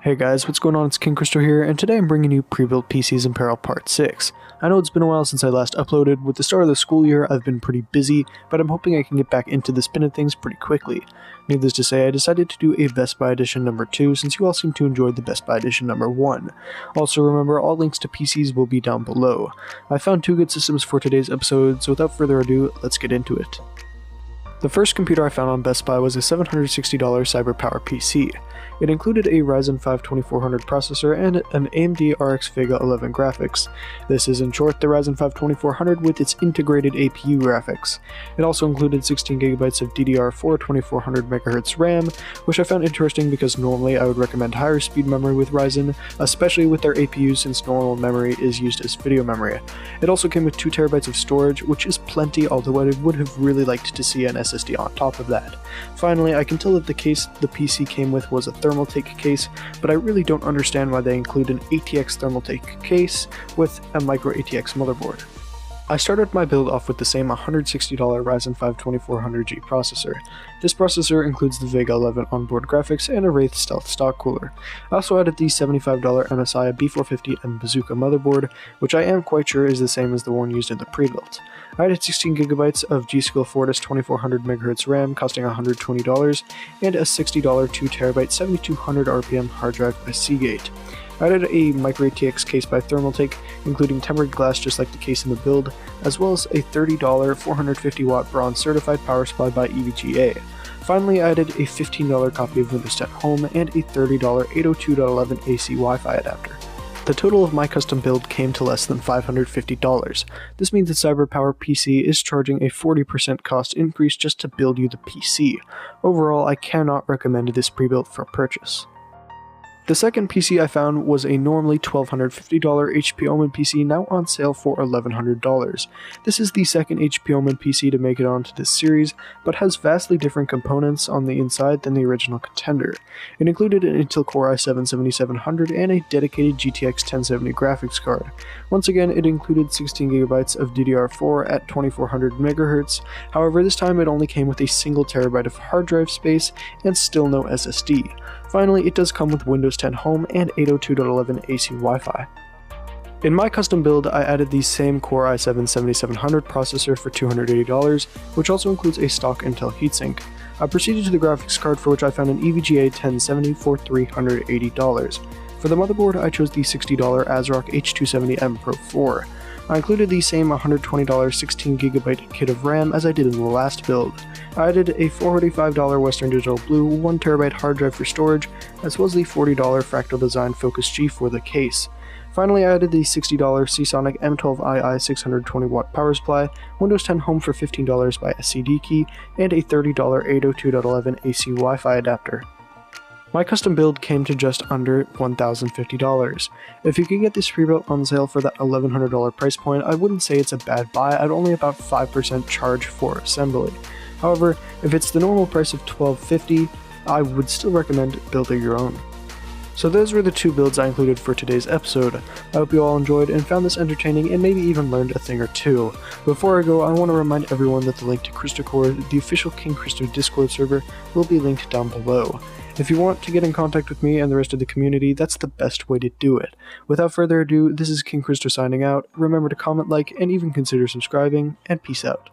Hey guys, what's going on? It's King Christo here, and today I'm bringing you pre-built PCs in Peril Part 6. I know it's been a while since I last uploaded. With the start of the school year, I've been pretty busy, but I'm hoping I can get back into the spin of things pretty quickly. Needless to say, I decided to do a Best Buy Edition number 2 since you all seem to enjoy the Best Buy Edition number 1. Also remember, all links to PCs will be down below. I found two good systems for today's episode, so without further ado, let's get into it. The first computer I found on Best Buy was a $760 Cyberpower PC. It included a Ryzen 5 2400 processor and an AMD RX Vega 11 graphics. This is in short the Ryzen 5 2400 with its integrated APU graphics. It also included 16GB of DDR4 2400MHz RAM, which I found interesting because normally I would recommend higher speed memory with Ryzen, especially with their APUs since normal memory is used as video memory. It also came with 2TB of storage, which is plenty, although I would have really liked to see an SSD on top of that. Finally, I can tell that the case the PC came with was a Thermaltake case, but I really don't understand why they include an ATX Thermaltake case with a micro ATX motherboard. I started my build off with the same $160 Ryzen 5 2400G processor. This processor includes the Vega 11 onboard graphics and a Wraith Stealth stock cooler. I also added the $75 MSI B450 and Bazooka motherboard, which I am quite sure is the same as the one used in the pre-built. I added 16GB of G-Skill Fortis 2400MHz RAM costing $120, and a $60 2TB 7200 RPM hard drive by Seagate. I added a micro ATX case by Thermaltake, including tempered glass just like the case in the build, as well as a $30 450W bronze certified power supply by EVGA. Finally, I added a $15 copy of Windows 10 Home and a $30 802.11 AC Wi-Fi adapter. The total of my custom build came to less than $550. This means that Cyberpower PC is charging a 40% cost increase just to build you the PC. Overall, I cannot recommend this pre-built for purchase. The second PC I found was a normally $1,250 HP Omen PC, now on sale for $1,100. This is the second HP Omen PC to make it onto this series, but has vastly different components on the inside than the original contender. It included an Intel Core i7-7700 and a dedicated GTX 1070 graphics card. Once again, it included 16GB of DDR4 at 2400MHz, however this time it only came with a single terabyte of hard drive space and still no SSD. Finally, it does come with Windows 10 Home and 802.11 AC Wi-Fi. In my custom build, I added the same Core i7-7700 processor for $280, which also includes a stock Intel heatsink. I proceeded to the graphics card, for which I found an EVGA 1070 for $380. For the motherboard, I chose the $60 ASRock H270M Pro 4. I included the same $120 16GB kit of RAM as I did in the last build. I added a $485 Western Digital Blue 1TB hard drive for storage, as well as the $40 Fractal Design Focus G for the case. Finally, I added the $60 Seasonic M12II 620W power supply, Windows 10 Home for $15 by SCD-Key, and a $30 802.11 AC Wi-Fi adapter. My custom build came to just under $1,050. If you could get this pre-built on sale for that $1,100 price point, I wouldn't say it's a bad buy. I'd only about 5% charge for assembly. However, if it's the normal price of $1,250, I would still recommend building your own. So those were the two builds I included for today's episode. I hope you all enjoyed and found this entertaining and maybe even learned a thing or two. Before I go, I want to remind everyone that the link to Christo Core, the official King Christo Discord server, will be linked down below. If you want to get in contact with me and the rest of the community, that's the best way to do it. Without further ado, this is King Christo signing out. Remember to comment, like, and even consider subscribing, and peace out.